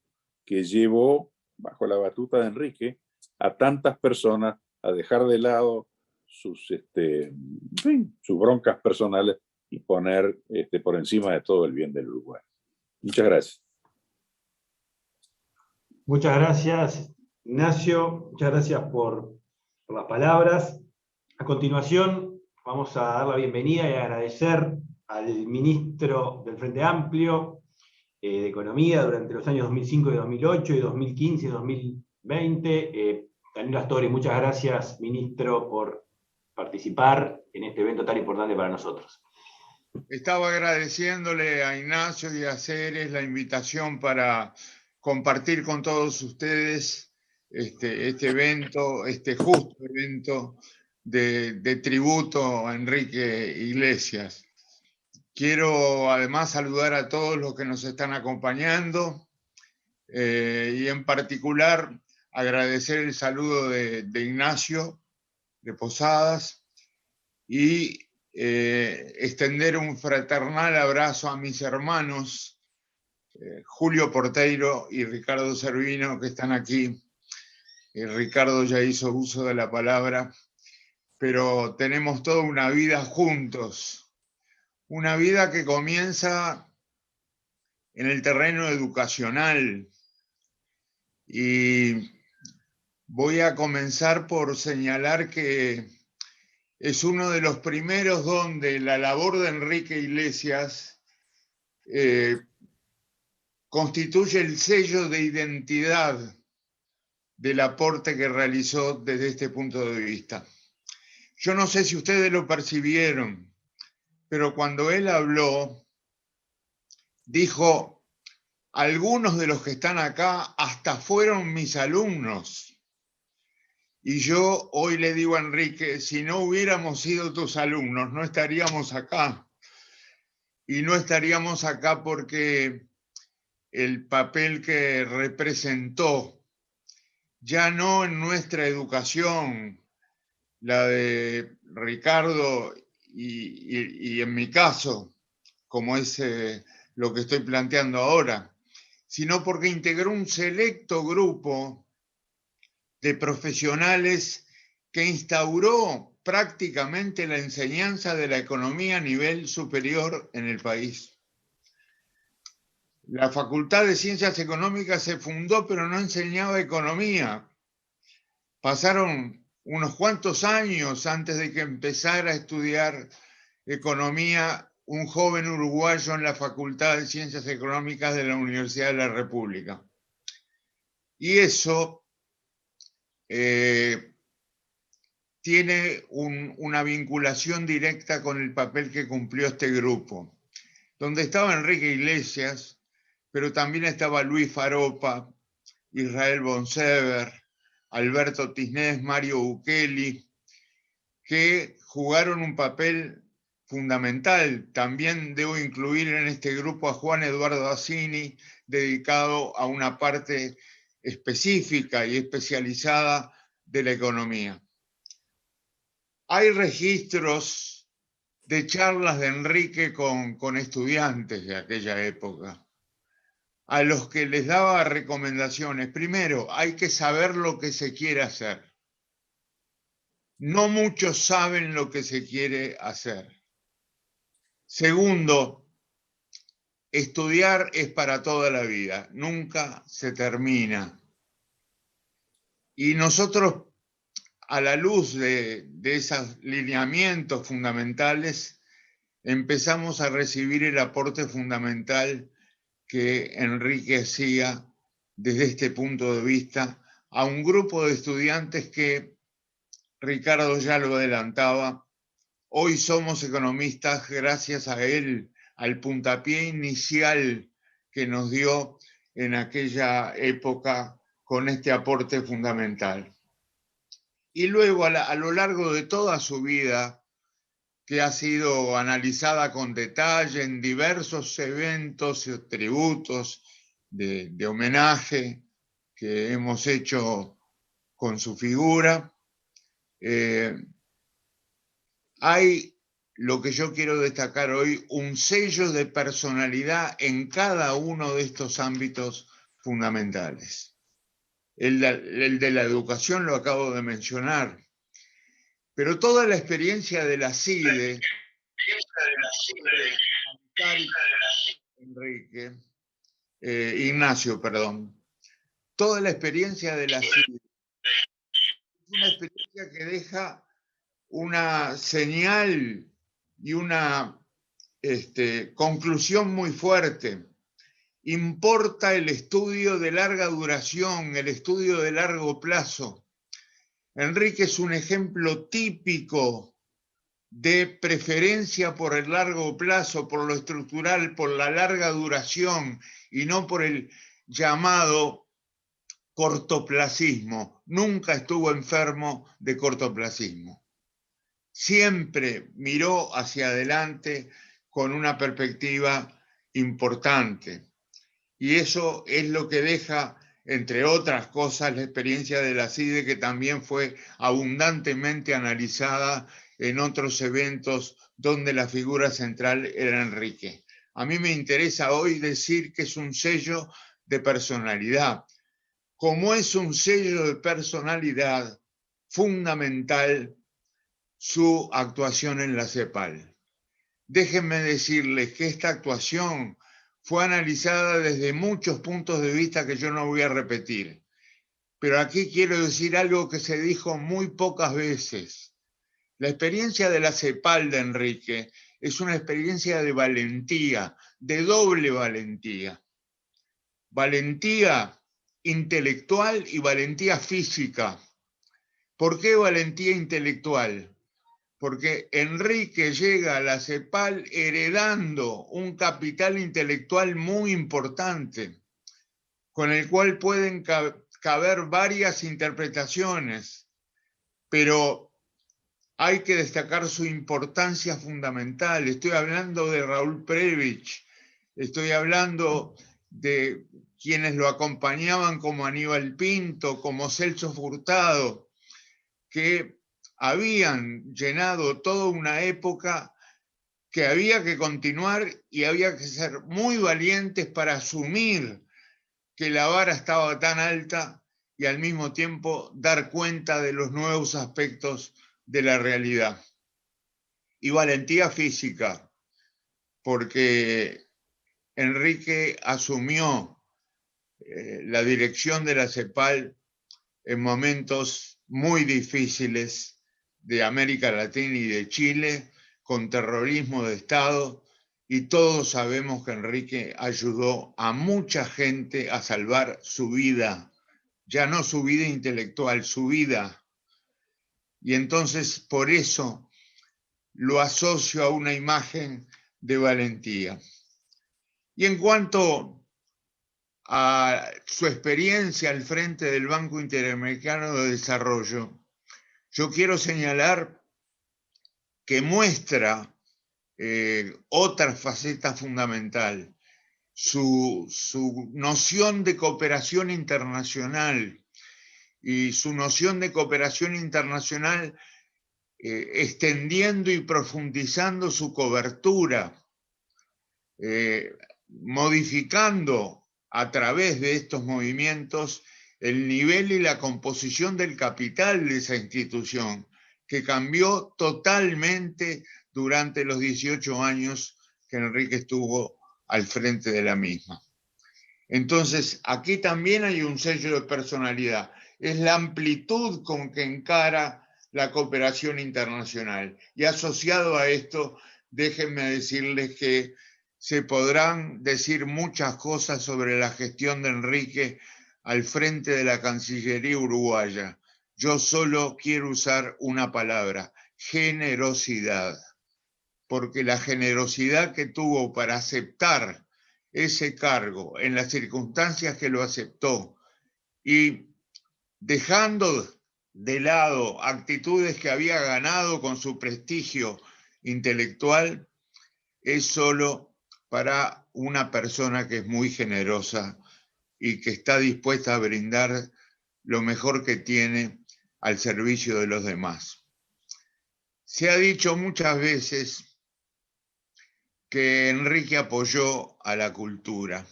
que llevó, bajo la batuta de Enrique, a tantas personas a dejar de lado sus broncas personales y poner por encima de todo el bien del Uruguay. Muchas gracias. Muchas gracias, Ignacio. Muchas gracias por las palabras. A continuación, vamos a dar la bienvenida y agradecer al ministro del Frente Amplio de Economía durante los años 2005 y 2008 y 2015 y 2020. Danilo Astori, muchas gracias, ministro, por participar en este evento tan importante para nosotros. Estaba agradeciéndole a Ignacio y a Ceres la invitación para compartir con todos ustedes este evento, este justo evento de tributo a Enrique Iglesias. Quiero además saludar a todos los que nos están acompañando y en particular agradecer el saludo de Ignacio de Posadas y extender un fraternal abrazo a mis hermanos Julio Porteiro y Ricardo Servino, que están aquí. Ricardo ya hizo uso de la palabra, pero tenemos toda una vida juntos, una vida que comienza en el terreno educacional. Y voy a comenzar por señalar que es uno de los primeros donde la labor de Enrique Iglesias constituye el sello de identidad del aporte que realizó desde este punto de vista. Yo no sé si ustedes lo percibieron, pero cuando él habló, dijo: algunos de los que están acá hasta fueron mis alumnos. Y yo hoy le digo a Enrique, si no hubiéramos sido tus alumnos, no estaríamos acá. Y no estaríamos acá porque el papel que representó, ya no en nuestra educación, la de Ricardo y en mi caso, como es lo que estoy planteando ahora, sino porque integró un selecto grupo de profesionales que instauró prácticamente la enseñanza de la economía a nivel superior en el país. La Facultad de Ciencias Económicas se fundó, pero no enseñaba economía. Pasaron unos cuantos años antes de que empezara a estudiar economía un joven uruguayo en la Facultad de Ciencias Económicas de la Universidad de la República. Y eso tiene una vinculación directa con el papel que cumplió este grupo, donde estaba Enrique Iglesias, pero también estaba Luis Faropa, Israel Bonsever, Alberto Tisnés, Mario Bukeli, que jugaron un papel fundamental. También debo incluir en este grupo a Juan Eduardo Assini, dedicado a una parte específica y especializada de la economía. Hay registros de charlas de Enrique con estudiantes de aquella época, a los que les daba recomendaciones. Primero, hay que saber lo que se quiere hacer. No muchos saben lo que se quiere hacer. Segundo, estudiar es para toda la vida, nunca se termina. Y nosotros, a la luz de esos lineamientos fundamentales, empezamos a recibir el aporte fundamental que Enrique hacía desde este punto de vista a un grupo de estudiantes que, Ricardo ya lo adelantaba, hoy somos economistas gracias a él, al puntapié inicial que nos dio en aquella época con este aporte fundamental. Y luego a lo largo de toda su vida, que ha sido analizada con detalle en diversos eventos y tributos de homenaje que hemos hecho con su figura, hay, lo que yo quiero destacar hoy, un sello de personalidad en cada uno de estos ámbitos fundamentales. El de la educación lo acabo de mencionar, pero toda la experiencia de la CIDE, Ignacio, toda la experiencia de la CIDE es una experiencia que deja una señal y una conclusión muy fuerte. Importa el estudio de larga duración, el estudio de largo plazo. Enrique es un ejemplo típico de preferencia por el largo plazo, por lo estructural, por la larga duración y no por el llamado cortoplacismo. Nunca estuvo enfermo de cortoplacismo. Siempre miró hacia adelante con una perspectiva importante. Y eso es lo que deja, entre otras cosas, la experiencia de la CIDE, que también fue abundantemente analizada en otros eventos donde la figura central era Enrique. A mí me interesa hoy decir que es un sello de personalidad. Como es un sello de personalidad fundamental su actuación en la CEPAL. Déjenme decirles que esta actuación fue analizada desde muchos puntos de vista que yo no voy a repetir. Pero aquí quiero decir algo que se dijo muy pocas veces. La experiencia de la CEPAL de Enrique es una experiencia de valentía, de doble valentía. Valentía intelectual y valentía física. ¿Por qué valentía intelectual? Porque Enrique llega a la CEPAL heredando un capital intelectual muy importante, con el cual pueden caber varias interpretaciones, pero hay que destacar su importancia fundamental. Estoy hablando de Raúl Prebisch, estoy hablando de quienes lo acompañaban como Aníbal Pinto, como Celso Furtado, que habían llenado toda una época que había que continuar y había que ser muy valientes para asumir que la vara estaba tan alta y al mismo tiempo dar cuenta de los nuevos aspectos de la realidad. Y valentía física, porque Enrique asumió la dirección de la CEPAL en momentos muy difíciles de América Latina y de Chile, con terrorismo de Estado, y todos sabemos que Enrique ayudó a mucha gente a salvar su vida, ya no su vida intelectual, su vida. Y entonces por eso lo asocio a una imagen de valentía. Y en cuanto a su experiencia al frente del Banco Interamericano de Desarrollo, yo quiero señalar que muestra otra faceta fundamental, su noción de cooperación internacional, y su noción de cooperación internacional extendiendo y profundizando su cobertura, modificando a través de estos movimientos el nivel y la composición del capital de esa institución, que cambió totalmente durante los 18 años que Enrique estuvo al frente de la misma. Entonces, aquí también hay un sello de personalidad. Es la amplitud con que encara la cooperación internacional. Y asociado a esto, déjenme decirles que se podrán decir muchas cosas sobre la gestión de Enrique al frente de la Cancillería uruguaya. Yo solo quiero usar una palabra: generosidad. Porque la generosidad que tuvo para aceptar ese cargo en las circunstancias que lo aceptó y dejando de lado actitudes que había ganado con su prestigio intelectual, es solo para una persona que es muy generosa y que está dispuesta a brindar lo mejor que tiene al servicio de los demás. Se ha dicho muchas veces que Enrique apoyó a la cultura.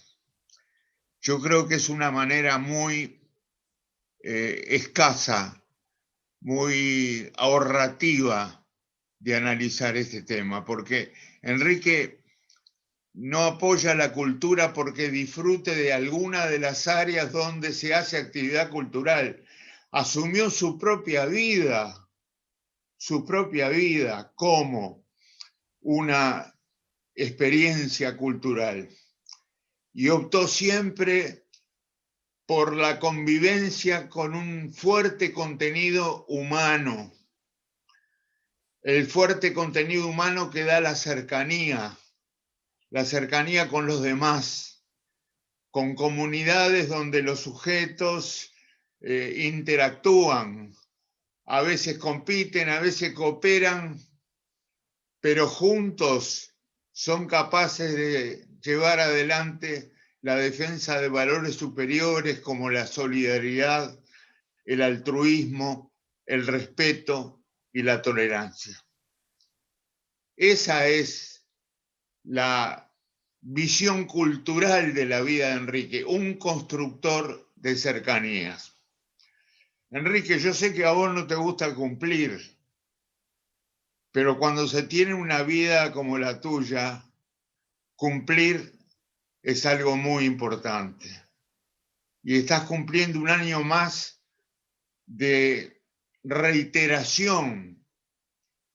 Yo creo que es una manera muy escasa, muy ahorrativa de analizar este tema, porque Enrique no apoya la cultura porque disfrute de alguna de las áreas donde se hace actividad cultural. Asumió su propia vida como una experiencia cultural y optó siempre por la convivencia con un fuerte contenido humano, el fuerte contenido humano que da la cercanía con los demás, con comunidades donde los sujetos interactúan, a veces compiten, a veces cooperan, pero juntos son capaces de llevar adelante la defensa de valores superiores como la solidaridad, el altruismo, el respeto y la tolerancia. Esa es la visión cultural de la vida de Enrique, un constructor de cercanías. Enrique, yo sé que a vos no te gusta cumplir, pero cuando se tiene una vida como la tuya, cumplir es algo muy importante. Y estás cumpliendo un año más de reiteración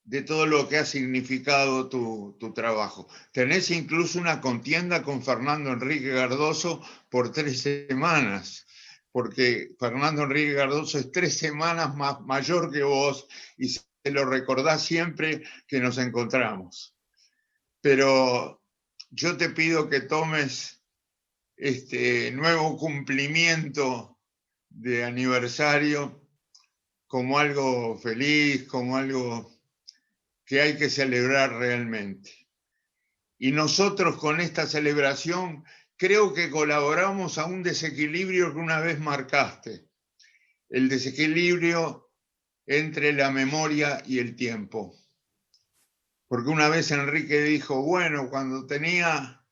de todo lo que ha significado tu trabajo. Tenés incluso una contienda con Fernando Enrique Cardoso por 3 semanas, porque Fernando Enrique Cardoso es 3 semanas más mayor que vos y se lo recordás siempre que nos encontramos. Pero yo te pido que tomes este nuevo cumplimiento de aniversario como algo feliz, como algo que hay que celebrar realmente. Y nosotros con esta celebración creo que colaboramos a un desequilibrio que una vez marcaste, el desequilibrio entre la memoria y el tiempo. Porque una vez Enrique dijo, bueno, cuando tenía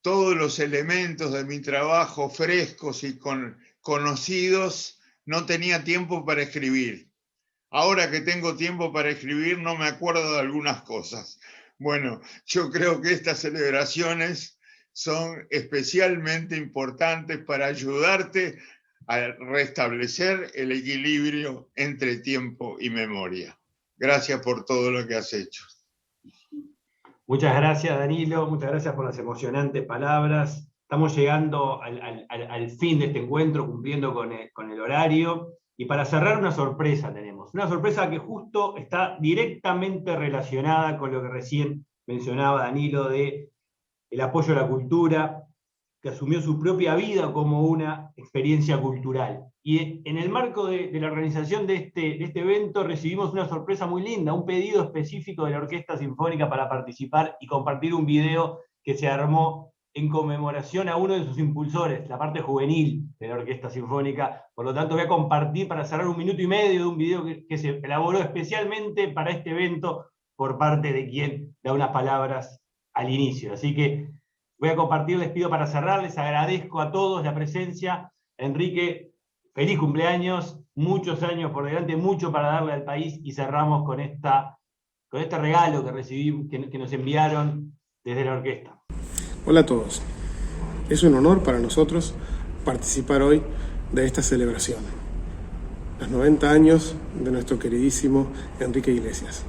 todos los elementos de mi trabajo frescos y conocidos, no tenía tiempo para escribir. Ahora que tengo tiempo para escribir, no me acuerdo de algunas cosas. Bueno, yo creo que estas celebraciones son especialmente importantes para ayudarte a restablecer el equilibrio entre tiempo y memoria. Gracias por todo lo que has hecho. Muchas gracias, Danilo, muchas gracias por las emocionantes palabras. Estamos llegando al fin de este encuentro, cumpliendo con el horario. Y para cerrar, una sorpresa tenemos. Una sorpresa que justo está directamente relacionada con lo que recién mencionaba Danilo de el apoyo a la cultura. que asumió su propia vida como una experiencia cultural. Y en el marco de la organización de este evento recibimos una sorpresa muy linda, un pedido específico de la Orquesta Sinfónica para participar y compartir un video que se armó en conmemoración a uno de sus impulsores, la parte juvenil de la Orquesta Sinfónica. Por lo tanto, voy a compartir para cerrar 1 minuto y medio de un video que se elaboró especialmente para este evento por parte de quien da unas palabras al inicio. Así que voy a compartir, les pido para cerrar, les agradezco a todos la presencia. Enrique, feliz cumpleaños, muchos años por delante, mucho para darle al país, y cerramos con este regalo que recibí, que nos enviaron desde la orquesta. Hola a todos. Es un honor para nosotros participar hoy de esta celebración. Los 90 años de nuestro queridísimo Enrique Iglesias.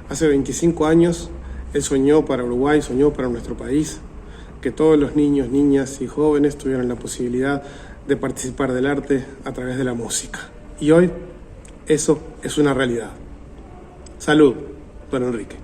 Hace 25 años él soñó para Uruguay, soñó para nuestro país, que todos los niños, niñas y jóvenes tuvieran la posibilidad de participar del arte a través de la música. Y hoy eso es una realidad. Salud, don Enrique.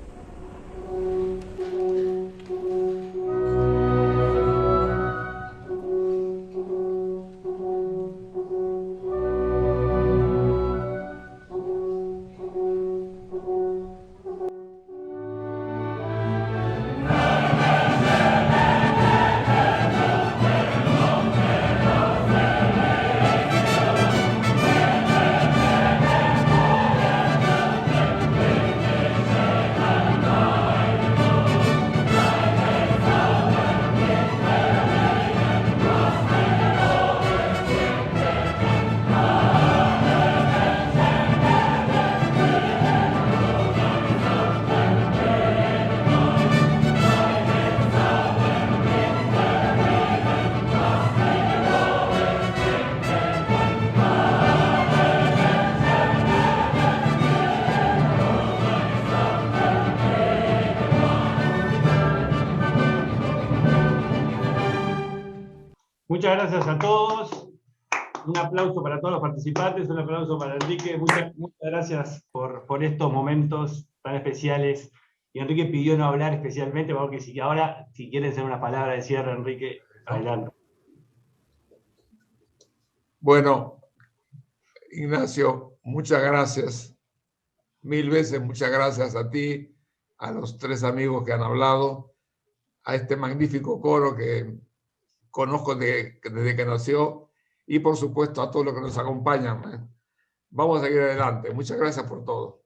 Muchas gracias a todos. Un aplauso para todos los participantes, un aplauso para Enrique. Muchas gracias por estos momentos tan especiales. Y Enrique pidió no hablar especialmente, porque ahora, si quieren hacer una palabra de cierre, Enrique, adelante. Bueno, Ignacio, muchas gracias. 1000 veces muchas gracias a ti, a los 3 amigos que han hablado, a este magnífico coro que conozco desde que nació, y por supuesto a todos los que nos acompañan. Vamos a seguir adelante. Muchas gracias por todo.